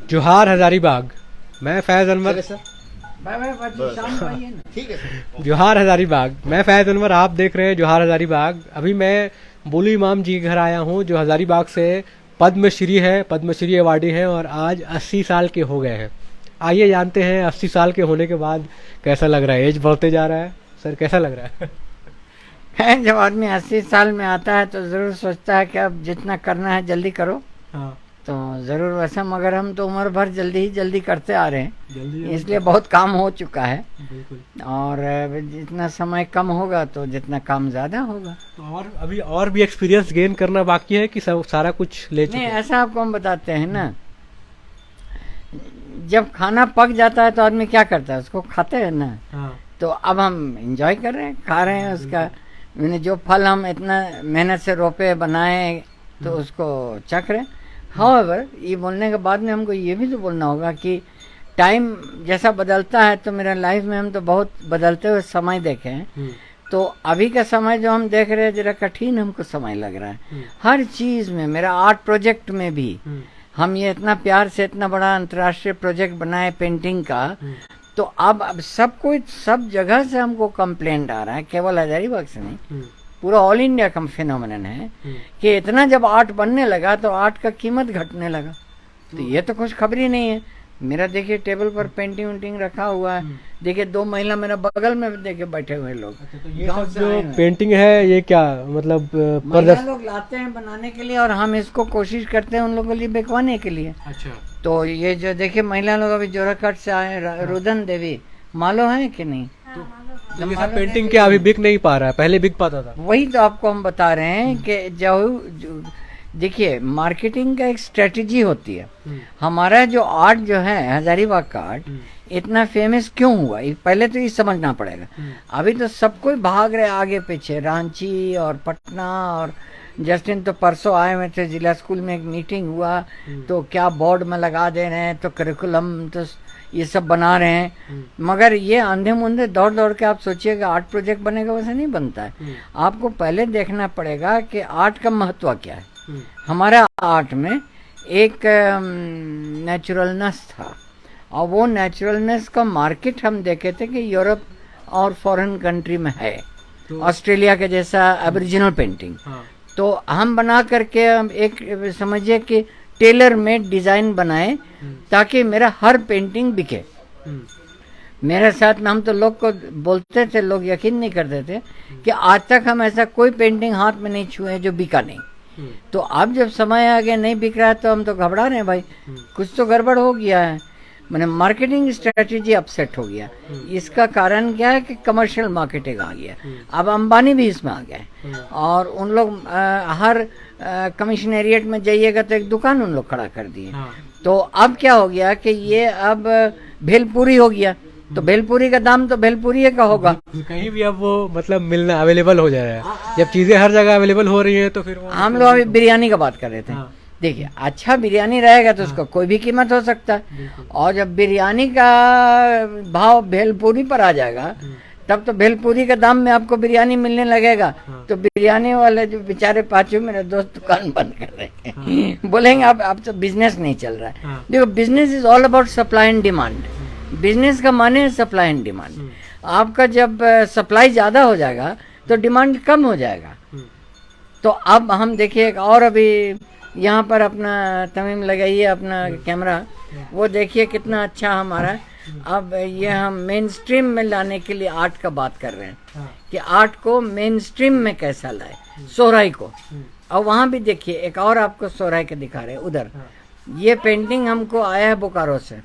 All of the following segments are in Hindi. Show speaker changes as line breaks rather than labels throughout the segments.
जोहार हजारीबाग। मैं फैज़ अनवर।
सर
भाई भाई शाम को आइए ना।
ठीक है सर।
जोहार हजारीबाग। मैं फैज़ अनवर, आप देख रहे हैं जोहार हजारीबाग। अभी मैं बोलू इमाम जी के घर आया हूँ, जो हजारीबाग से पद्मश्री है, पद्मश्री अवार्डी हैं और आज 80 साल के हो गए हैं। आइए जानते हैं 80 साल के होने के बाद कैसा लग रहा है। एज बढ़ते जा रहा है सर, कैसा लग रहा है?
जब आदमी 80 साल में आता है तो जरूर सोचता है कि अब जितना करना है जल्दी करो।
हाँ,
तो जरूर वैसा, मगर हम तो उम्र भर जल्दी ही जल्दी करते आ रहे हैं,
जल्दी
इसलिए बहुत काम हो चुका है।
बिल्कुल।
और जितना समय कम होगा तो जितना काम ज्यादा होगा।
तो और अभी और भी एक्सपीरियंस गेन करना बाकी है कि सब सारा कुछ ले चुके
नहीं,
हैं?
ऐसा आपको हम बताते हैं ना, जब खाना पक जाता है तो आदमी क्या करता है, उसको खाते हैं ना।
हाँ,
तो अब हम एंजॉय कर रहे हैं, खा रहे हैं उसका, मैंने जो फल हम इतना मेहनत से रोपे बनाए तो उसको चख रहे हैं। हाउएवर, ये बोलने के बाद में हमको ये भी तो बोलना होगा कि टाइम जैसा बदलता है, तो मेरा लाइफ में हम तो बहुत बदलते हुए समय देखे हैं। तो अभी का समय जो हम देख रहे हैं जरा कठिन हमको समय लग रहा है। हर चीज़ में, मेरा आर्ट प्रोजेक्ट में भी हम ये इतना प्यार से इतना बड़ा अंतर्राष्ट्रीय प्रोजेक्ट बनाए पेंटिंग का, तो अब सब कोई सब जगह से हमको कंप्लेंट आ रहा है, केवल हजारीबाग से नहीं, पूरा ऑल इंडिया का फिनोमेनन है कि इतना जब आर्ट बनने लगा तो आर्ट का कीमत घटने लगा। तो ये तो खुश खबरी नहीं है। मेरा देखिए टेबल पर पेंटिंग वेंटिंग रखा हुआ है, देखिए 2 महिला मेरा बगल में देखिए बैठे हुए लोग।
तो ये
गाँव
सब
से
जो
आए हैं।
पेंटिंग है ये क्या मतलब
महिला लोग लाते हैं बनाने के लिए और हम इसको कोशिश करते हैं उन लोगों के लिए बिकवाने के लिए।
अच्छा,
तो ये जो देखिए महिला लोग अभी जोराकट से आए, रुदन देवी, मालूम है कि नहीं?
तो ये सब पेंटिंग क्या अभी बिक नहीं पा रहा है? पहले बिक पाता था।
वही तो आपको हम बता रहे हैं कि जो देखिए मार्केटिंग का एक स्ट्रेटजी होती है। हमारा जो आर्ट जो है हजारीबाग का आर्ट इतना फेमस क्यों हुआ, पहले तो ये समझना पड़ेगा। अभी तो सब कोई भाग रहे आगे पीछे, रांची और पटना, और जस्टिन तो परसों आए हुए थे, जिला स्कूल में एक मीटिंग हुआ तो क्या बोर्ड में लगा दे रहे हैं, तो करिकुलम तो ये सब बना रहे हैं। मगर ये अंधे मुंधे दौड़ दौड़ के आप सोचिएगा आर्ट प्रोजेक्ट बनेगा, वैसे नहीं बनता है। आपको पहले देखना पड़ेगा कि आर्ट का महत्व क्या है। हमारा आर्ट में एक नेचुरलनेस था, और वो नेचुरलनेस का मार्केट हम देखे थे कि यूरोप और फॉरेन कंट्री में है, ऑस्ट्रेलिया के जैसा एबरिजिनल पेंटिंग। तो हम बना करके हम एक समझिए कि टेलर मेड डिजाइन बनाए ताकि मेरा हर पेंटिंग बिके। मेरे साथ में हम तो लोग को बोलते थे, लोग यकीन नहीं करते थे कि आज तक हम ऐसा कोई पेंटिंग हाथ में नहीं छुए जो बिका नहीं। तो अब जब समय आ गया नहीं बिक रहा है तो हम तो घबरा रहे हैं, भाई कुछ तो गड़बड़ हो गया है, मैंने मार्केटिंग स्ट्रेटजी अपसेट हो गया। इसका कारण क्या है कि कमर्शियल मार्केटिंग आ गया, अब अंबानी भी इसमें आ गया है। और उन लोग हर कमिश्नरिएट में जाइएगा तो एक दुकान उन लोग खड़ा कर दिए। तो अब क्या हो गया कि ये अब भेलपुरी हो गया, तो भेलपुरी का दाम तो भेलपुरी का होगा।
कहीं भी अब वो मतलब मिलना अवेलेबल हो जा रहा है। जब चीजें हर जगह अवेलेबल हो रही हैं तो फिर
हम लोग अभी बिरयानी का बात कर रहे थे। देखिए अच्छा बिरयानी रहेगा तो उसका कोई भी कीमत हो सकता है, और जब बिरयानी का भाव भेलपुरी पर आ जाएगा तब तो भेलपुरी के दाम में आपको बिरयानी मिलने लगेगा। तो बिरयानी वाले जो बेचारे पांचों मेरे दोस्त दुकान बंद कर रहे हैं, बोलेंगे आप तो बिजनेस नहीं चल रहा है। देखो business is all about supply and demand. Business का माने है सप्लाई एंड डिमांड। आपका जब सप्लाई ज्यादा हो जाएगा तो डिमांड कम हो जाएगा। तो अब हम देखिए और अभी यहाँ पर अपना तमीम लगाइए अपना कैमरा, वो देखिए कितना अच्छा हमारा। अब ये हम मेन स्ट्रीम में लाने के लिए आर्ट का बात कर रहे हैं कि आर्ट को मेन स्ट्रीम में कैसा लाए, सोहराई को। और वहाँ भी देखिए एक और आपको सोहराई के दिखा रहे हैं उधर। ये पेंटिंग हमको आया है बोकारो से।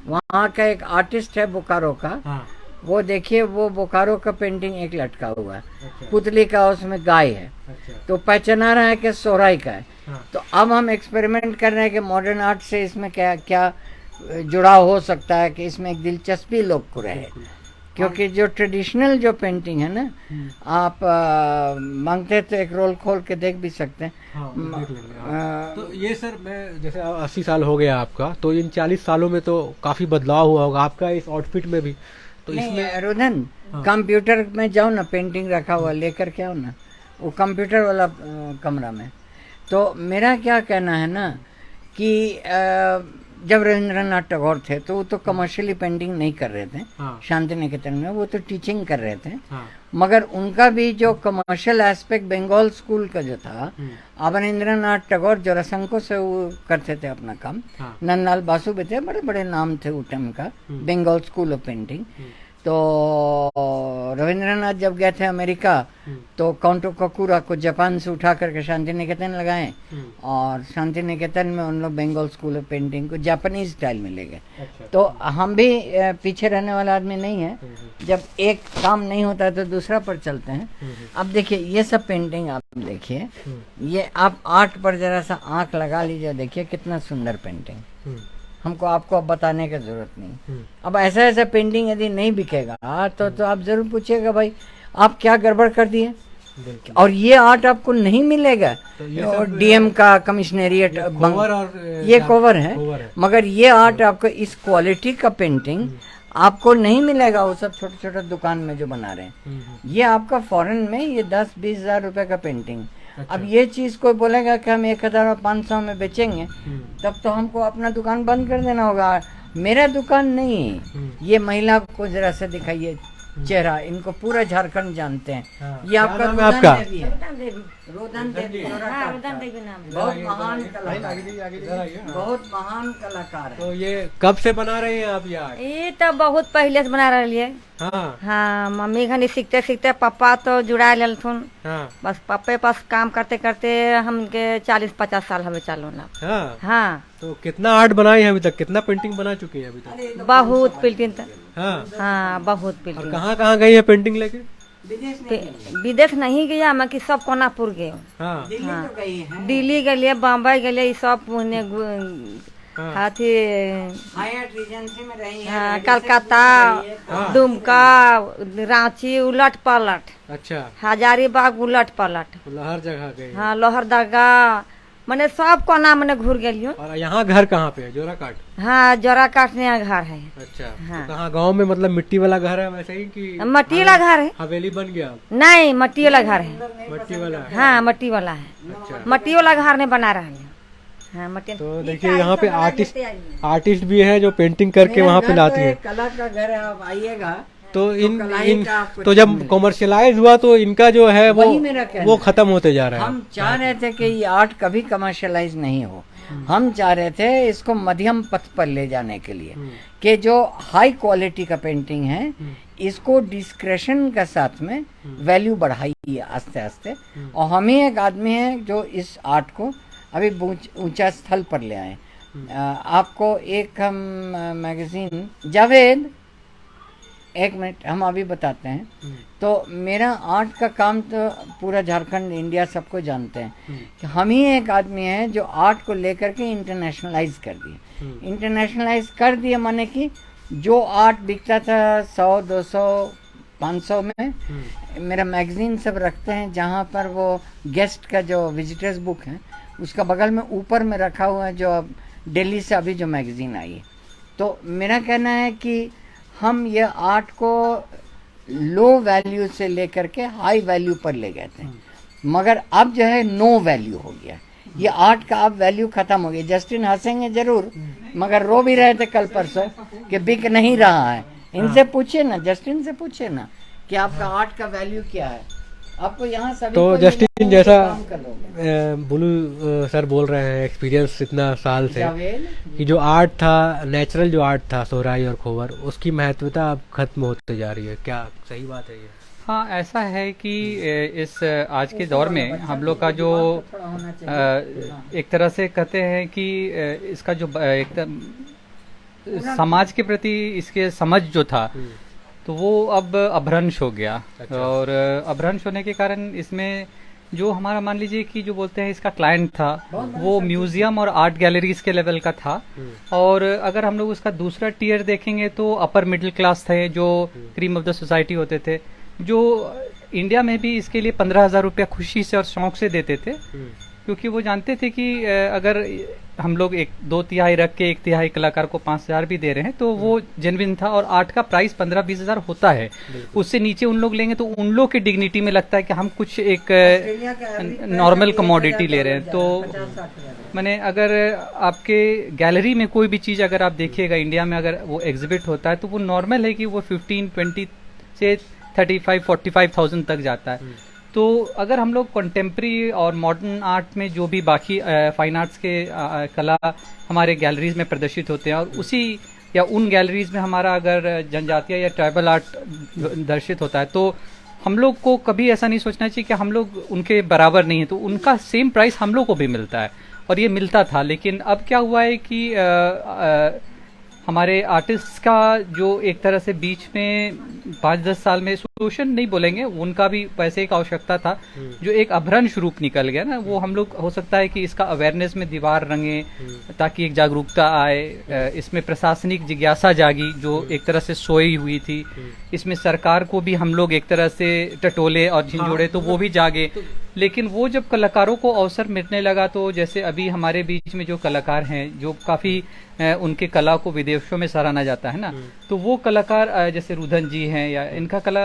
वहाँ का एक आर्टिस्ट है बोकारो का, वो देखिए वो बोकारो का पेंटिंग एक लटका हुआ है, पुतली का, उसमें गाय है, तो पहचाना रहा है कि सोहराई का है। तो अब हम एक्सपेरिमेंट कर रहे हैं कि मॉडर्न आर्ट से इसमें क्या क्या जुड़ाव हो सकता है कि इसमें एक दिलचस्पी लोग को रहे। क्योंकि जो ट्रेडिशनल जो पेंटिंग है ना, आप मांगते तो एक रोल खोल के देख भी सकते हैं।
तो ये सर मैं जैसे 80 साल हो गया आपका, तो इन 40 सालों में तो काफी बदलाव हुआ होगा आपका इस आउटफिट में भी। तो इसमें
रुदन कंप्यूटर में जाओ ना, पेंटिंग रखा हुआ लेकर के आओ ना, वो कंप्यूटर वाला कमरा में। तो मेरा क्या कहना है ना कि जब रविंद्रनाथ टैगोर थे तो वो तो कमर्शियली पेंटिंग नहीं कर रहे थे
हाँ।
शांति निकेतन में, वो तो टीचिंग कर रहे थे।
हाँ।
मगर उनका भी जो कमर्शियल एस्पेक्ट बंगाल स्कूल का जो था, अवनींद्रनाथ टैगोर जोराशंको से वो करते थे अपना काम।
हाँ।
नंदलाल बासु भी थे, बड़े बड़े नाम थे उस टाइम का बंगाल स्कूल ऑफ पेंटिंग। तो रविंद्रनाथ जब गए थे अमेरिका तो काउंटो ककुरा को जापान से उठा करके शांति निकेतन लगाए, और शांति निकेतन में उन लोग बंगाल स्कूल ऑफ पेंटिंग को जापानीज स्टाइल में ले गए।
अच्छा।
तो हम भी पीछे रहने वाला आदमी नहीं है, जब एक काम नहीं होता है तो दूसरा पर चलते हैं। अब देखिए ये सब पेंटिंग आप देखिए, ये आप आर्ट पर जरा सा आंख लगा लीजिए, देखिए कितना सुंदर पेंटिंग। हमको आपको अब बताने की जरूरत नहीं। अब ऐसा ऐसा पेंटिंग यदि नहीं बिकेगा तो आप जरूर पूछिएगा भाई आप क्या गड़बड़ कर दिए। और ये आर्ट आपको नहीं मिलेगा।
तो
और डीएम का कमिश्नरिएट
कवर और
ये कवर है,
कवर है।
मगर ये आर्ट आपको इस क्वालिटी का पेंटिंग आपको नहीं मिलेगा वो सब छोटे छोटे दुकान में जो बना रहे हैं। ये आपका फॉरेन में ये 10-20 हजार रुपए का पेंटिंग।
अच्छा।
अब ये चीज कोई बोलेगा कि हम 1,500 में बेचेंगे, तब तो हमको अपना दुकान बंद कर देना होगा। मेरा दुकान नहीं, ये महिला को जरा से दिखाइए चेहरा, इनको पूरा झारखंड जानते हैं।
हाँ।
ये आपका
क्या नाम है
रोदन
आपका?
देवी है। रोदन देवी, बहुत महान कलाकार, बहुत महान कलाकार है।
तो ये कब से बना रहे हैं आप ये आर्ट?
ये तो बहुत पहले से बना रही है।
हाँ।
हाँ, मम्मी घनी सीखते सीखते पापा तो जुड़ा लेलथुन।
हाँ।
बस पापे पास काम करते करते हमके 40-50 साल हमें चालू ना।
हाँ।
हाँ,
तो कितना आर्ट बनाए हैं अभी तक, कितना पेंटिंग बना चुके हैं अभी तक?
बहुत पेंटिंग।
हाँ।
हाँ, बहुत
और
पेंटिंग।
कहाँ गई है पेंटिंग लेके?
विदेश नहीं गया, मैं कि सब कोनापुर गए।
हाँ।
दिल्ली तो गई है,
दिल्ली गए, बम्बई गए, ये सब पुणे
हाँ।
हाथी,
हायट रीजेंसी में रही है,
हाँ,
रेडियो से
कलकत्ता,
रही है।
हाँ।
दुमका, रांची, उलट पलट,
अच्छा।
हजारीबाग उलट पलट।
मतलब हर जगह गए हैं।
हाँ, लोहरदगा, मैंने सब कोना मैंने घूर गई।
और यहाँ घर कहाँ पे है? जोराकाट?
हाँ, जोरा काटने का घर है।
अच्छा।
हाँ।
तो कहाँ गांव में मतलब मिट्टी वाला घर है वैसे ही कि
मट्टी वाला घर है?
हवेली बन गया?
नहीं, मट्टी वाला घर है।
मट्टी वाला है?
हाँ, मट्टी वाला है।
अच्छा।
मट्टी वाला घर नहीं बना रहा है। हाँ, मट्टी।
तो देखिए यहाँ पे आर्टिस्ट भी है जो पेंटिंग करके वहाँ पे
मेरा घर
लाती
तो
है।
एक कला का घर है, आप आइएगा।
तो इन
कलाई
इन
का आपको
तो जब
मिलेगा।
कॉमर्शियलाइज हुआ तो इनका जो है
वही मेरा कहना
वो
है।
खत्म होते जा रहा है।
हम चाह रहे थे कि ये आर्ट कभी कमर्शियलाइज नहीं हो। हम चाह रहे थे इसको मध्यम पथ पर ले जाने के लिए, कि जो हाई क्वालिटी का पेंटिंग है इसको डिस्क्रेशन के साथ में वैल्यू बढ़ाइए आस्ते आस्ते। और हम ही एक आदमी है जो इस आर्ट को अभी ऊंचा स्थल पर ले आए। आपको एक हम मैगजीन, जावेद एक मिनट हम अभी बताते हैं। तो मेरा आर्ट का काम तो पूरा झारखंड इंडिया सबको जानते हैं कि हम ही एक आदमी हैं जो आर्ट को लेकर के इंटरनेशनलाइज कर दिए। इंटरनेशनलाइज कर दिए माने कि जो आर्ट बिकता था 100, 200, 500 में, मेरा मैगजीन सब रखते हैं जहाँ पर वो गेस्ट का जो विजिटर्स बुक है उसका बगल में ऊपर में रखा हुआ है, जो दिल्ली से अभी जो मैगजीन आई है। तो मेरा कहना है कि हम ये आर्ट को लो वैल्यू से लेकर के हाई वैल्यू पर ले गए थे, मगर अब जो है नो वैल्यू हो गया। ये आर्ट का अब वैल्यू खत्म हो गया। जस्टिन हंसेंगे जरूर, मगर रो भी रहे थे कल परसों कि बिक नहीं रहा है। इनसे पूछिए ना, जस्टिन से पूछिए ना कि आपका आर्ट का वैल्यू क्या है। आपको यहाँ सभी
तो
को
जस्टिन
लेना है,
जैसा
काम कर लोगे।
बुलू सर बोल रहे हैं एक्सपीरियंस इतना साल से
जावेद,
कि जो आर्ट था, नेचुरल जो आर्ट था सोहराई और खोवर, उसकी महत्वता अब खत्म होते जा रही है। क्या सही बात है ये?
हाँ, ऐसा है कि इस आज के दौर में हम लोग का जो
थोड़ा होना चाहिए।
एक तरह से कहते हैं कि इसका जो समाज के प्रति इसके समझ जो था तो वो अब अभ्रंश हो गया।
अच्छा।
और अभ्रंश होने के कारण इसमें जो हमारा मान लीजिए कि जो बोलते हैं इसका क्लाइंट था वो म्यूजियम और आर्ट गैलरीज के लेवल का था। और अगर हम लोग उसका दूसरा टियर देखेंगे तो अपर मिडिल क्लास थे, जो क्रीम ऑफ द सोसाइटी होते थे, जो इंडिया में भी इसके लिए 15,000 रुपया खुशी से और शौक से देते थे, क्योंकि वो जानते थे कि अगर हम लोग एक 2/3 रख के 1/3 कलाकार को 5,000 भी दे रहे हैं, तो वो जेन्युइन था। और आर्ट का प्राइस 15-20 हजार होता है, उससे नीचे उन लोग लेंगे तो उन लोग की डिग्निटी में लगता है कि हम कुछ एक नॉर्मल कमोडिटी ले रहे हैं। तो मैंने अगर आपके गैलरी में कोई भी चीज़ अगर आप देखिएगा इंडिया में अगर वो एग्जिबिट होता है तो वो नॉर्मल है कि वो 15-20 से 35-45,000 तक जाता है। तो अगर हम लोग कंटेम्प्रेरी और मॉडर्न आर्ट में जो भी बाकी फाइन आर्ट्स के कला हमारे गैलरीज में प्रदर्शित होते हैं और उसी या उन गैलरीज में हमारा अगर जनजातीय या ट्राइबल आर्ट दर्शित होता है, तो हम लोग को कभी ऐसा नहीं सोचना चाहिए कि हम लोग उनके बराबर नहीं है, तो उनका सेम प्राइस हम लोग को भी मिलता है और ये मिलता था। लेकिन अब क्या हुआ है कि हमारे आर्टिस्ट का जो एक तरह से बीच में 5-10 साल में शोषण नहीं बोलेंगे, उनका भी पैसे की आवश्यकता था, जो एक अभ्रंश रूप निकल गया ना, वो हम लोग हो सकता है कि इसका अवेयरनेस में दीवार रंगे ताकि एक जागरूकता आए, इसमें प्रशासनिक जिज्ञासा जागी जो एक तरह से सोई हुई थी, इसमें सरकार को भी हम लोग एक तरह से टटोले और झिंझोड़े तो वो भी जागे। लेकिन वो जब कलाकारों को अवसर मिलने लगा, तो जैसे अभी हमारे बीच में जो कलाकार हैं जो काफ़ी उनके कला को विदेशों में सराहना जाता है ना, तो वो कलाकार जैसे रुधन जी हैं या इनका कला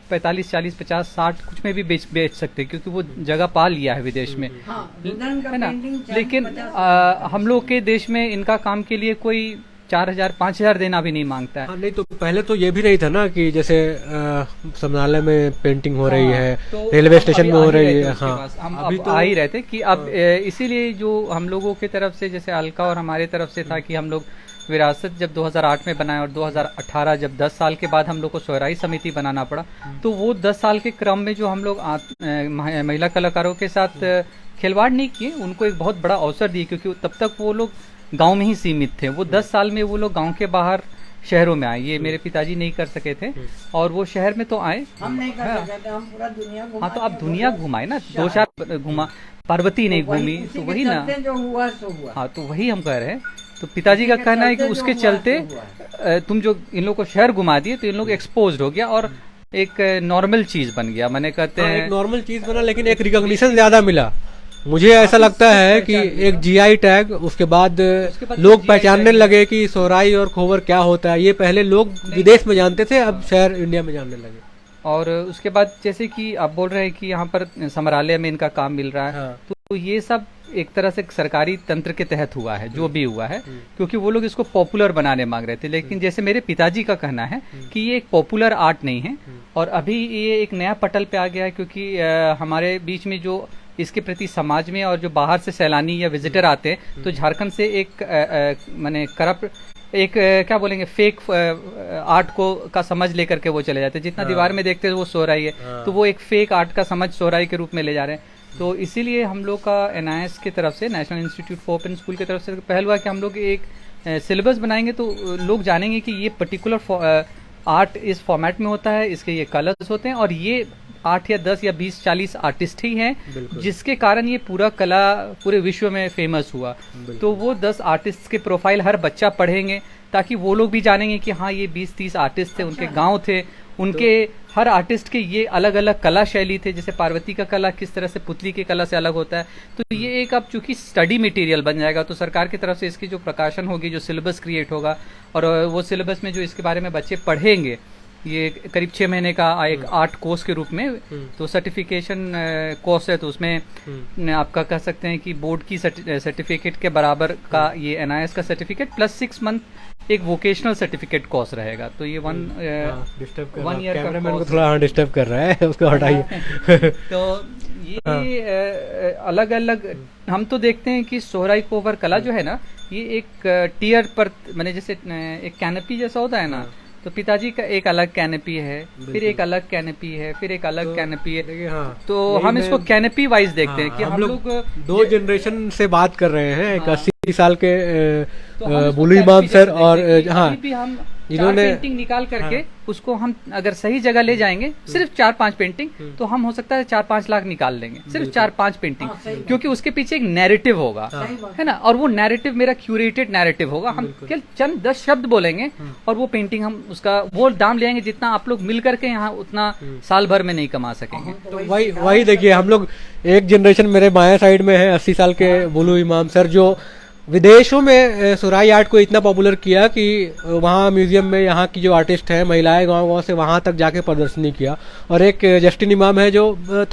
45, 40, 50, 60 कुछ में भी बेच सकते हैं क्योंकि वो जगह पा लिया है विदेश में, है ना। लेकिन हम लोग के देश में इनका काम के लिए कोई 4,000, 5,000 देना भी नहीं मांगता है।
नहीं तो पहले तो ये भी नहीं था ना कि जैसे समनालय में पेंटिंग हो रही है,
तो
रेलवे स्टेशन में हो रही है।
हाँ, हम अभी तो आ ही रहे थे कि अब इसीलिए जो हम लोगों की तरफ से जैसे अलका और हमारे तरफ से था कि हम लोग विरासत जब 2008 में बनाए और 2018 जब 10 साल के बाद हम लोग को सोहराई समिति बनाना पड़ा, तो वो 10 साल के क्रम में जो हम लोग महिला कलाकारों के साथ खिलवाड़ नहीं किए, उनको एक बहुत बड़ा अवसर दिए क्योंकि तब तक वो लोग गांव में ही सीमित थे। वो 10 साल में वो लोग गांव के बाहर शहरों में आए, ये मेरे पिताजी नहीं कर सके थे और वो शहर में तो आए।
हम नहीं कर सके थे, हम पूरा दुनिया घुमाए।
हाँ, तो आप दुनिया घुमाए ना, 2-4 घुमा, पार्वती नहीं घूमी, तो वही ना,
जो हुआ सो हुआ।
हाँ, तो वही हम कह रहे हैं। तो पिताजी का कहना है कि उसके चलते तुम जो इन लोग को शहर घुमा दिए तो इन लोग एक्सपोज हो गया और एक नॉर्मल चीज बन गया। मैंने कहते हैं
एक नॉर्मल चीज बना, लेकिन एक रिकॉग्निशन ज्यादा मिला। मुझे ऐसा लगता है कि एक जीआई टैग, उसके बाद लोग पहचानने लगे कि सोहराई और खोवर क्या होता है। ये पहले लोग विदेश में जानते थे, अब शहर इंडिया में जानने लगे।
और उसके बाद जैसे कि आप बोल रहे हैं कि यहाँ पर समरालय में इनका काम मिल रहा है,
हाँ।
तो ये सब एक तरह से सरकारी तंत्र के तहत हुआ है, जो भी हुआ है, क्योंकि वो लोग इसको पॉपुलर बनाने मांग रहे थे। लेकिन जैसे मेरे पिताजी का कहना है कि ये एक पॉपुलर आर्ट नहीं है और अभी ये एक नया पटल पे आ गया है, क्योंकि हमारे बीच में जो इसके प्रति समाज में और जो बाहर से सैलानी या विजिटर आते हैं, तो झारखंड से एक माने करप्ट एक क्या बोलेंगे फेक आर्ट को का समझ लेकर के वो चले जाते हैं। जितना दीवार में देखते हैं वो सोहराई है, तो वो एक फेक आर्ट का समझ सोहराई के रूप में ले जा रहे हैं। तो इसीलिए हम लोग का NIS की तरफ से, national institute for open school की तरफ से पहल हुआ कि हम लोग एक सिलेबस बनाएंगे तो लोग जानेंगे कि ये पर्टिकुलर आर्ट इस फॉर्मेट में होता है, इसके ये कलर्स होते हैं और ये 8 या 10 या 20, 40 आर्टिस्ट ही हैं, जिसके कारण ये पूरा कला पूरे विश्व में फेमस हुआ। तो वो 10 आर्टिस्ट के प्रोफाइल हर बच्चा पढ़ेंगे ताकि वो लोग भी जानेंगे कि हाँ ये 20-30 आर्टिस्ट थे, उनके गांव थे, उनके हर आर्टिस्ट के ये अलग अलग कला शैली थे। जैसे पार्वती का कला किस तरह से पुतली की कला से अलग होता है, तो ये एक अब चूंकि स्टडी मटेरियल बन जाएगा, तो सरकार की तरफ से इसकी जो प्रकाशन होगी, जो सिलेबस क्रिएट होगा और वो सिलेबस में जो इसके बारे में बच्चे पढ़ेंगे, ये करीब 6 महीने का एक आर्ट कोर्स के रूप में, तो सर्टिफिकेशन कोर्स है, तो उसमें आपका कह सकते हैं कि बोर्ड की सर्टिफिकेट के बराबर का ये NIS का सर्टिफिकेट प्लस 6 मंथ एक वोकेशनल सर्टिफिकेट कोर्स रहेगा। तो ये 1 ईयर का
को थोड़ा डिस्टर्ब कर रहा है, उसको हटाइए।
तो ये अलग अलग हम तो देखते हैं कि सोहराई कोवर कला जो है ना, ये एक टीयर पर मैंने जैसे एक कैनपी जैसा होता है ना, तो पिताजी का एक अलग कैनपी है, फिर एक अलग कैनपी है, फिर एक अलग कैनपी है।
हाँ,
तो हम इसको कैनपी वाइज देखते हैं कि हम लोग
2 जनरेशन से बात कर रहे हैं। एक 80 साल के बुलू इमाम सर और हाँ,
हम
इन्होंने
पेंटिंग निकाल करके उसको हम अगर सही जगह ले जाएंगे, सिर्फ 4-5 पेंटिंग, तो हम हो सकता है 4-5 लाख निकाल लेंगे, सिर्फ 4-5 पेंटिंग, क्योंकि उसके पीछे एक नैरेटिव होगा, है ना। और वो नैरेटिव मेरा क्यूरेटेड नैरेटिव होगा। हम केवल चंद 10 शब्द बोलेंगे और वो पेंटिंग हम उसका वो दाम ले आएंगे जितना आप लोग मिल करके यहाँ उतना साल भर में नहीं कमा सकेंगे।
तो वही देखिए, हम लोग एक जनरेशन मेरे बाएं साइड में है 80 साल के बुलू इमाम सर, जो विदेशों में सुराई आर्ट को इतना पॉपुलर किया कि वहाँ म्यूजियम में यहाँ की जो आर्टिस्ट हैं महिलाएं गांव-गांव से वहाँ तक जाके प्रदर्शनी किया। और एक जस्टिन इमाम है जो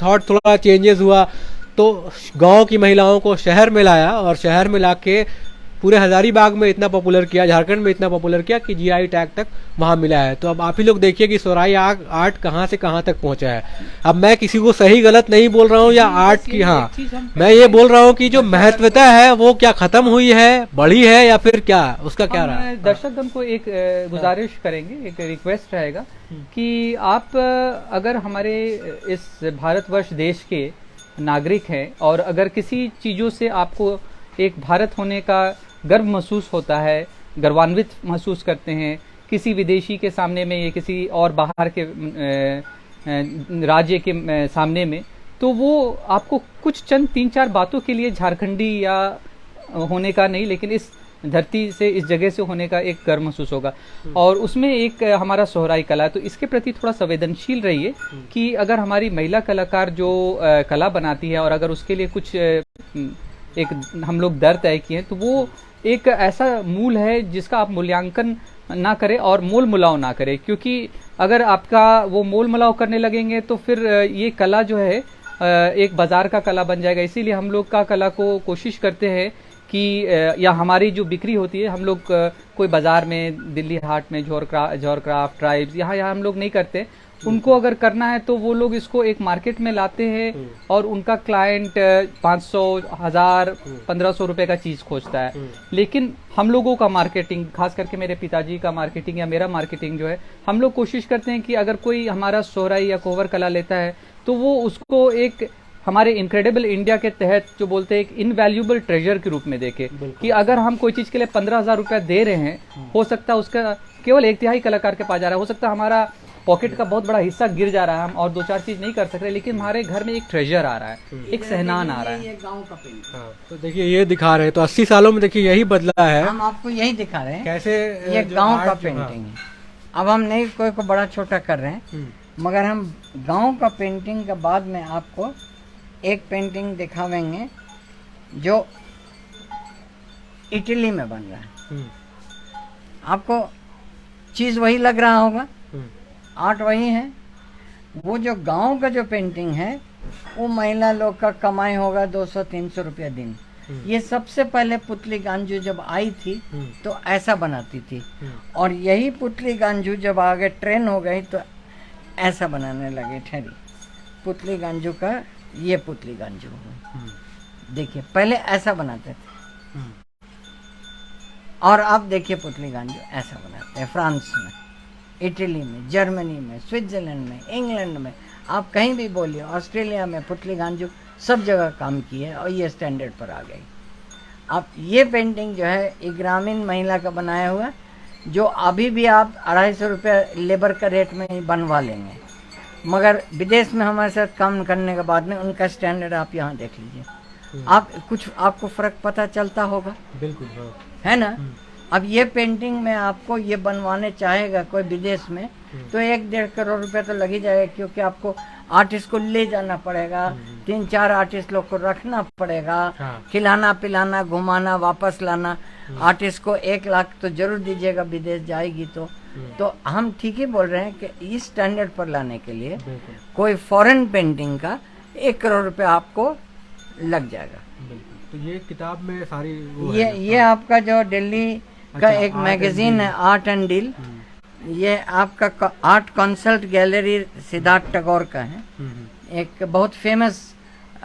थॉट थोड़ा चेंजेस हुआ तो गांव की महिलाओं को शहर में लाया और शहर में लाके पूरे हजारीबाग में इतना पॉपुलर किया, झारखंड में इतना पॉपुलर किया कि जीआई टैग तक वहाँ मिला है। तो अब आप ही लोग देखिए कि सोराई आर्ट कहाँ से कहाँ तक पहुँचा है। अब मैं किसी को सही गलत नहीं बोल रहा हूँ या आर्ट की, हाँ मैं ये बोल रहा हूँ कि जो महत्वता है वो क्या खत्म हुई है, बढ़ी है या फिर क्या, उसका क्या रहा है।
दर्शक दल को एक गुजारिश करेंगे, एक रिक्वेस्ट रहेगा कि आप अगर हमारे इस भारतवर्ष देश के नागरिक हैं और अगर किसी चीज़ों से आपको एक भारत होने का गर्व महसूस होता है, गर्वान्वित महसूस करते हैं किसी विदेशी के सामने में या किसी और बाहर के राज्य के सामने में, तो वो आपको कुछ चंद 3-4 बातों के लिए झारखंडी या होने का नहीं, लेकिन इस धरती से, इस जगह से होने का एक गर्व महसूस होगा। और उसमें एक हमारा सोहराई कला है, तो इसके प्रति थोड़ा संवेदनशील रहिए कि अगर हमारी महिला कलाकार जो कला बनाती है और अगर उसके लिए कुछ एक हम लोग दर तय किए हैं तो वो एक ऐसा मूल है जिसका आप मूल्यांकन ना करें और मोल मुलाव ना करें, क्योंकि अगर आपका वो मोल मुलाव करने लगेंगे तो फिर ये कला जो है एक बाजार का कला बन जाएगा। इसीलिए हम लोग का कला को कोशिश करते हैं कि या हमारी जो बिक्री होती है हम लोग कोई बाजार में, दिल्ली हाट में, जौहर क्राफ्ट, ट्राइब्स, यहाँ हम लोग नहीं करते। उनको अगर करना है तो वो लोग इसको एक मार्केट में लाते हैं और उनका क्लाइंट 500, 1000, 1500 रुपए का चीज खोजता है। लेकिन हम लोगों का मार्केटिंग, खास करके मेरे पिताजी का मार्केटिंग या मेरा मार्केटिंग जो है, हम लोग कोशिश करते हैं कि अगर कोई हमारा सोहराई या कोवर कला लेता है तो वो उसको एक हमारे इनक्रेडिबल इंडिया के तहत जो बोलते हैं एक इनवैल्यूएबल ट्रेजर के रूप में देखे कि अगर हम कोई चीज के लिए 15,000 रुपया दे रहे हैं, हो सकता है उसका केवल 1/3 कलाकार के पास जा रहा है, हो सकता है हमारा पॉकेट का बहुत बड़ा हिस्सा गिर जा रहा है, हम और 2-4 चीज नहीं कर सकते, लेकिन हमारे घर में एक ट्रेजर आ रहा है, एक सहनान आ रहा है।
ये गांव का पेंटिंग।
हाँ, तो देखिए ये दिखा रहे हैं, तो 80 सालों में देखिए यही बदला है।
हम आपको यही दिखा रहे हैं
कैसे
ये गांव का पेंटिंग है। अब हम नहीं कोई को बड़ा छोटा कर रहे हैं, मगर हम गांव का पेंटिंग के बाद में आपको एक पेंटिंग दिखावेंगे जो इटली में बन रहा है। आपको चीज वही लग रहा होगा, आर्ट वही है। वो जो गांव का जो पेंटिंग है वो महिला लोग का कमाई होगा 200-300 रुपया दिन। ये सबसे पहले पुतली गांजू जब आई थी तो ऐसा बनाती थी, और यही पुतली गांजू जब आगे ट्रेन हो गई तो ऐसा बनाने लगे। ठहरी पुतली गांजू का ये पुतली गांजू देखिए, पहले ऐसा बनाते थे और अब देखिए पुतली गांजू ऐसा बनाते हैं। फ्रांस में, इटली में, जर्मनी में, स्विट्जरलैंड में, इंग्लैंड में, आप कहीं भी बोलिए, ऑस्ट्रेलिया में पुतली गांजू सब जगह काम की है और ये स्टैंडर्ड पर आ गई। अब ये पेंटिंग जो है एक ग्रामीण महिला का बनाया हुआ, जो अभी भी आप 250 रुपये लेबर का रेट में ही बनवा लेंगे, मगर विदेश में हमारे साथ काम करने के बाद में उनका स्टैंडर्ड आप यहाँ देख लीजिए। आप कुछ आपको फर्क पता चलता होगा,
बिल्कुल हाँ।
है ना। अब ये पेंटिंग में आपको ये बनवाने चाहेगा कोई विदेश में तो 1-1.5 करोड़ रुपया तो लग ही जाएगा, क्योंकि आपको आर्टिस्ट को ले जाना पड़ेगा, 3-4 आर्टिस्ट लोग को रखना पड़ेगा, खिलाना पिलाना, घुमाना, वापस लाना। आर्टिस्ट को 1 लाख तो जरूर दीजिएगा विदेश जाएगी तो हम ठीक ही बोल रहे हैं कि इस स्टैंडर्ड पर लाने के लिए कोई फॉरेन पेंटिंग का 1 करोड़ रुपया आपको लग जाएगा।
तो ये किताब में सारी वो
ये आपका जो दिल्ली का एक मैगजीन है, आर्ट एंड डील, ये आपका art consult gallery Siddharth Tagore का है, एक बहुत फेमस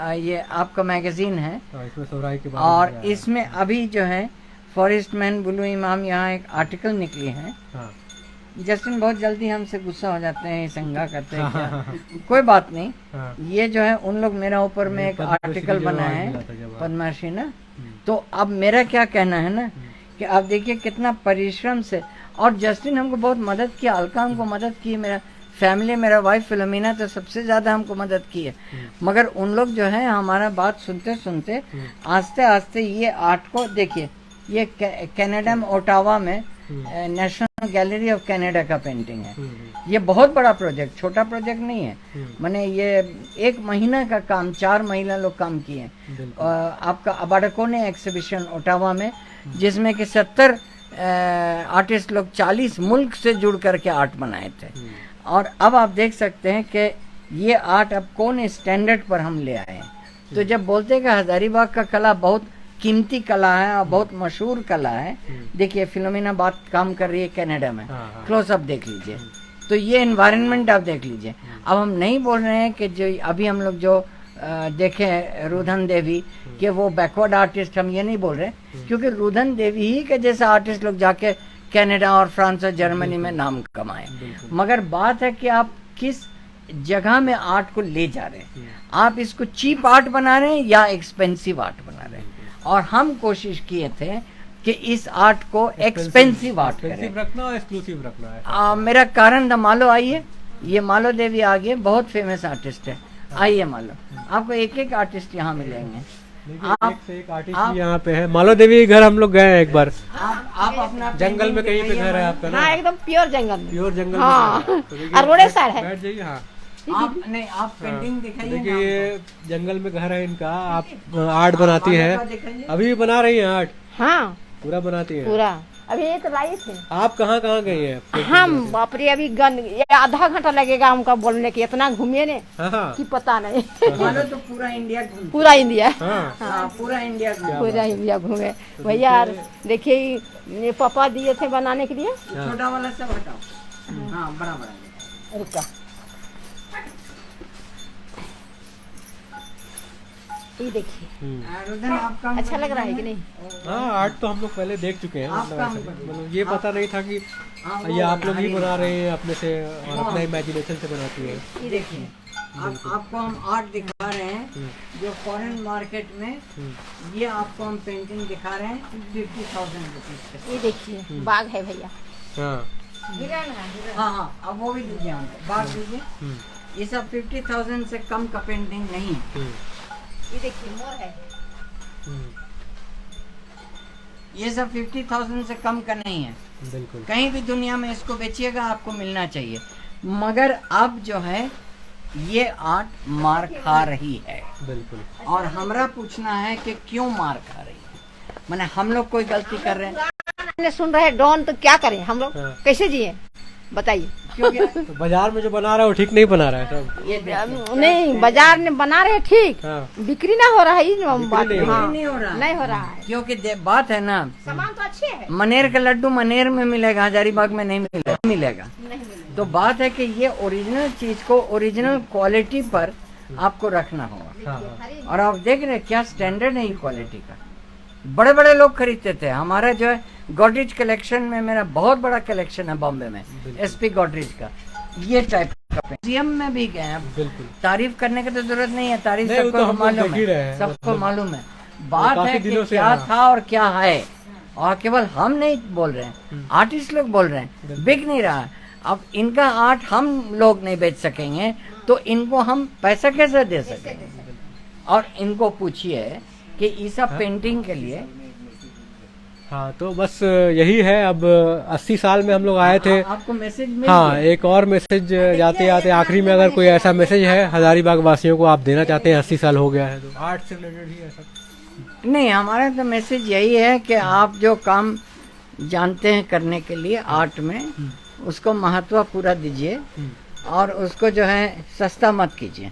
ये आपका मैगजीन है।
इसमें सोहराई के
और इसमें अभी जो है फॉरेस्ट मैन बुलू इमाम यहाँ एक आर्टिकल निकली है। जस्टिन बहुत जल्दी हमसे गुस्सा हो जाते हैं, संगा करते हैं क्या? कोई बात नहीं। ये जो है उन लोग मेरा ऊपर में एक आर्टिकल बना है पद्मश्री ना, तो अब मेरा क्या कहना है ना कि आप देखिए कितना परिश्रम से, और जस्टिन हमको बहुत मदद किया, अलका हमको मदद की, मेरा फैमिली, मेरा वाइफ फिलोमिना तो सबसे ज़्यादा हमको मदद की है, मगर उन लोग जो है हमारा बात सुनते सुनते आस्ते आस्ते ये आर्ट को देखिए। ये कनाडा में ओटावा में नेशनल गैलरी ऑफ कनाडा का पेंटिंग है। ये बहुत बड़ा प्रोजेक्ट, छोटा प्रोजेक्ट नहीं है। मैंने ये 1 महीना का काम 4 महिला लोग काम किए हैं। आपका अबाडकोने एक्सिबिशन ओटावा में, जिसमें कि 70 आर्टिस्ट लोग 40 मुल्क से जुड़ करके आर्ट बनाए थे। और अब आप देख सकते हैं कि ये आर्ट अब कौन स्टैंडर्ड पर हम ले आए हैं। तो जब बोलते हैं कि हजारीबाग का कला बहुत कीमती कला है और बहुत मशहूर कला है, देखिए फिलोमिना बात काम कर रही है कनाडा में, क्लोज अप देख लीजिए। तो ये एनवायरनमेंट आप देख लीजिए। अब हम नहीं बोल रहे हैं कि जो अभी हम लोग जो देखें रुधन देवी कि वो बैकवर्ड आर्टिस्ट, हम ये नहीं बोल रहे, क्योंकि रुधन देवी ही के जैसे आर्टिस्ट लोग जाके कनाडा और फ्रांस और जर्मनी में नाम कमाए। मगर बात है कि आप किस जगह में आर्ट को ले जा रहे हैं। आप इसको चीप आर्ट बना रहे हैं या एक्सपेंसिव आर्ट बना रहे हैं। और हम कोशिश किए थे कि इस आर्ट को एक्सपेंसिव आर्ट करें,
रखना और एक्सक्लूसिव रखना है।
मेरा कारण द मालो, आइए, ये मालो देवी आगे बहुत फेमस आर्टिस्ट है। आइए मालो, आपको एक एक आर्टिस्ट यहाँ मिलेंगे।
एक से एक आर्टिस्ट यहाँ पे है। मालो देवी घर हम लोग गए हैं एक बार।
आप अपना
जंगल में कहीं पे घर है आपका ना?
हाँ, एकदम प्योर जंगल में।
प्योर जंगल
हाँ,
में। तो देखिए,
और रोडे साइड है।
बैठ जाइए। हाँ,
आप पेंटिंग दिखाइए।
देखिए ये जंगल में घर है इनका। आप आर्ट बनाती है, अभी भी बना रही है आर्ट?
हाँ,
पूरा बनाती है
पूरा। अभी ये तो लाई थे।
आप कहाँ कहाँ गई है?
हम बाप रे, अभी ये आधा घंटा लगेगा हमको बोलने की, इतना घूमिए ने
हाँ,
कि पता नहीं।
मानो तो पूरा इंडिया घूम,
पूरा इंडिया,
हाँ,
पूरा इंडिया घूम।
पूरा इंडिया घूमे भैया। यार देखिए, ये पापा दिए थे बनाने के लिए।
छोटा वाला सब हटाओ। हाँ, बड़ा बड़ा
रुका, ये देखिए।
रुदन, आपका
अच्छा लग रहा है कि नहीं?
हाँ, आर्ट तो हम लोग पहले देख चुके हैं। मतलब ये पता नहीं था कि ये आप लोग ही बना रहे हैं अपने से और अपना इमेजिनेशन से बनाती है।
ये देखिए, आपको हम आर्ट दिखा रहे हैं जो फॉरेन मार्केट में, ये आपको हम पेंटिंग दिखा रहे हैं 50,000 रुपीज।
ये देखिए, बाग है भैया।
हाँ,
हाँ, अब वो भी दीजिए हमको, बाग दीजिए। ये सब 50,000 से कम का पेंटिंग नहीं है।
ये देखिए, मोर है।
ये सब 50,000 से कम का नहीं है।
बिल्कुल।
कहीं भी दुनिया में इसको बेचिएगा आपको मिलना चाहिए। मगर अब जो है ये आर्ट मार खा रही है।
बिल्कुल।
और हमरा पूछना है कि क्यों मार खा रही है। माने हम लोग कोई गलती कर रहे हैं?
सुन रहे डॉन, तो क्या करें हम लोग?
हाँ।
कैसे जिए बताइए?
क्योंकि
तो बाजार में जो बना रहा है वो ठीक नहीं बना रहा है सब।
ये
नहीं, बाजार में बना रहे ठीक,
हाँ।
बिक्री ना हो रहा है। ये बात
नहीं हो
हाँ,
नहीं हो रहा है।
नहीं हो रहा है।
क्योंकि बात है ना,
सामान तो अच्छे है,
मनेर का लड्डू मनेर में मिलेगा, हजारीबाग में नहीं मिलेगा।
नहीं मिलेगा।
तो बात है कि ये ओरिजिनल चीज को ओरिजिनल क्वालिटी पर आपको रखना होगा।
हाँ,
और आप देख रहे हैं क्या स्टैंडर्ड है ये क्वालिटी का। बड़े बड़े लोग खरीदते थे। हमारा जो है गॉडरेज कलेक्शन में, मेरा बहुत बड़ा कलेक्शन है बॉम्बे में, एसपी गॉडरेज का। ये टाइप का म्यूजियम में भी गए हैं।
बिल्कुल।
तारीफ करने की तो जरूरत नहीं है, तारीफ
नहीं, वो
सबको
तो हम लोग
मालूम
देख ही रहे
है,
हैं।
सबको
मतलब
मालूम है। बात
काफी
है कि
दिनों से,
क्या
हाँ।
था और क्या है, और केवल हम नहीं बोल रहे हैं, आर्टिस्ट लोग बोल रहे हैं, बिक नहीं रहा है। अब इनका आर्ट हम लोग नहीं बेच सकेंगे तो इनको हम पैसा कैसे दे सकेंगे? और इनको पूछिए कि ये सब पेंटिंग के लिए।
हाँ, तो बस यही है। अब 80 साल में हम लोग आए थे।
आपको मैसेज मिल
हाँ,
गया?
एक और मैसेज जाते जाते आखिरी में, अगर कोई ऐसा मैसेज है हजारीबाग वासियों को आप देना चाहते हैं, 80 साल हो गया है तो आर्ट से रिलेटेड ही है सब।
नहीं, हमारा तो मैसेज यही है कि आप जो काम जानते हैं करने के लिए आर्ट में, उसको महत्व पूरा दीजिए और उसको जो है सस्ता मत कीजिए।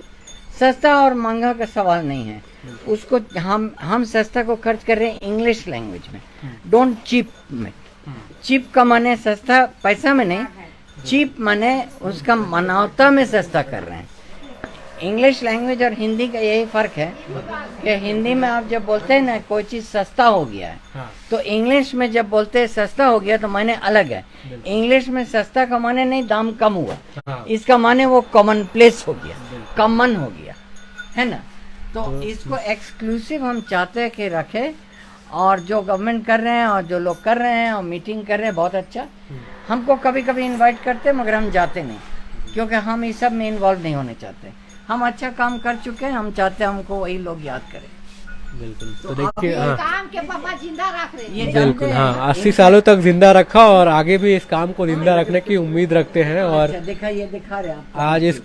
सस्ता और महंगा का सवाल नहीं है। उसको हम सस्ता को खर्च कर रहे हैं इंग्लिश लैंग्वेज में, डोंट चीप में। चीप का माने सस्ता पैसा में नहीं, चीप माने उसका मानवता में सस्ता कर रहे हैं। इंग्लिश लैंग्वेज और हिंदी का यही फर्क है कि हिंदी में आप जब बोलते हैं ना कोई चीज सस्ता हो गया है,
हाँ।
तो इंग्लिश में जब बोलते हैं सस्ता हो गया तो माने अलग है। इंग्लिश में सस्ता का माने नहीं दाम कम हुआ,
हाँ।
इसका माने वो कॉमन प्लेस हो गया, कॉमन हो गया, है ना। तो इसको एक्सक्लूसिव हम चाहते हैं कि रखे। और जो गवर्नमेंट कर रहे हैं और जो लोग कर रहे हैं और मीटिंग कर रहे हैं, बहुत अच्छा। हमको कभी कभी इनवाइट करते हैं मगर हम जाते नहीं, क्योंकि हम इस सब में इन्वॉल्व नहीं होने चाहते। हम अच्छा काम कर चुके हैं, हम चाहते हैं हमको वही लोग याद करें।
बिल्कुल। तो देखिए हाँ
काम के पापा जिंदा रख रहे हैं।
ये जानते
बिल्कुल,
हैं
हाँ 80 सालों तक जिंदा रखा और आगे भी इस काम को जिंदा रखने की उम्मीद रखते हैं। और
अच्छा, दिखाइए, दिखा रहे हैं आप।
आज इस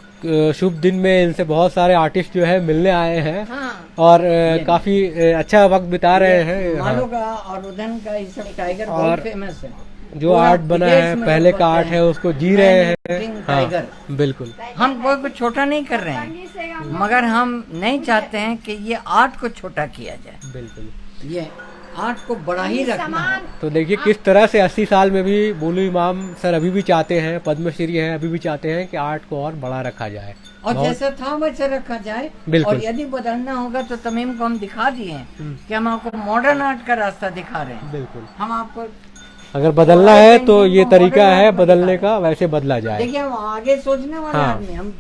शुभ दिन में इनसे बहुत सारे आर्टिस्ट जो है मिलने आए हैं
हाँ
और काफी अच्छा वक्त बिता रहे हैं। हाँ,
मालो का और उधन का ये सब टाइगर
और
बहुत फेमस है।
जो
पूरा
आर्ट बना
विदेश
है
में
पहले
लोग
का
बोलते
आर्ट
हैं,
है उसको जी रहे हैं।
मैन
हाँ
टाइगर।
बिल्कुल
हम कोई को छोटा नहीं कर रहे हैं, मगर हम नहीं चाहते हैं कि ये आर्ट को छोटा किया जाए,
बिल्कुल।
ये आर्ट को बड़ा ही रखना है।
तो देखिए किस तरह से 80 साल में भी बोलू इमाम सर अभी भी चाहते हैं, पद्मश्री है अभी भी चाहते हैं कि आर्ट को और बड़ा रखा जाए।
और
बहुत-
जैसा था वैसे रखा जाए।
बिल्कुल।
और यदि बदलना होगा तो तमीम को हम दिखा दिए हैं कि हम आपको मॉडर्न आर्ट का रास्ता दिखा रहे हैं।
बिल्कुल,
हम आपको
अगर बदलना है तो ये तरीका है बदलने का, वैसे बदला जाए।
देखिए, हम आगे सोचने वाले
हाँ।
आदमी, हम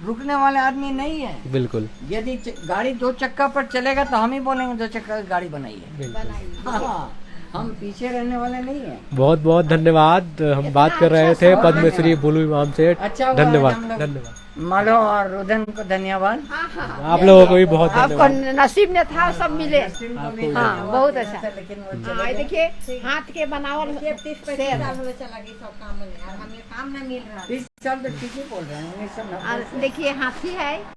रुकने वाले आदमी नहीं है।
बिल्कुल
यदि गाड़ी 2 चक्का पर चलेगा तो हम ही बोलेंगे 2 चक्का की गाड़ी बनाइए।
बिल्कुल।
हाँ, हम पीछे रहने वाले नहीं है।
बहुत बहुत धन्यवाद। हम बात कर रहे थे पद्मश्री बोलू इमाम से।
अच्छा हुआ
धन्यवाद
हम लोग-
धन्यवाद।
मालो और रुदन को धन्यवाद।
आप लोगों को भी बहुत
आपको
धन्यवाद।
नसीब में था सब मिले।
आपको
हाँ, बहुत अच्छा।
लेकिन वो
हाँ, ये देखिए हाथ के बनावल
30-35 साल हमें चला गई सब काम में, और हमें काम नहीं मिल रहा।
30 साल तो ठीक ही बोल रहे हैं। 1990
और देखिए हाथी है